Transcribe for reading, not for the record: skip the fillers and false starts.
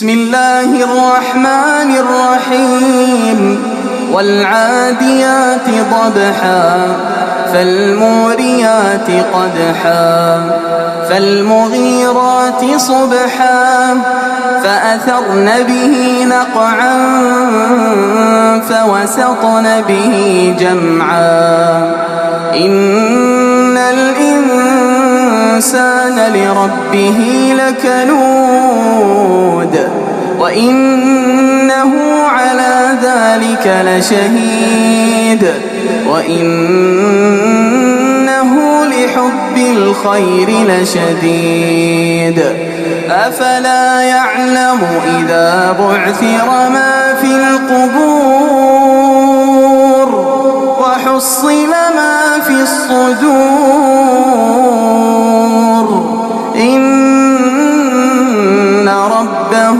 بسم الله الرحمن الرحيم والعاديات ضبحا فالموريات قدحا فالمغيرات صبحا فأثرن به نقعا فوسطن به جمعا إن الإنسان لربه لكنود وإنه على ذلك لشهيد وإنه لحب الخير لشديد أفلا يعلم إذا بعثر ما في القبور وحصل ما في الصدور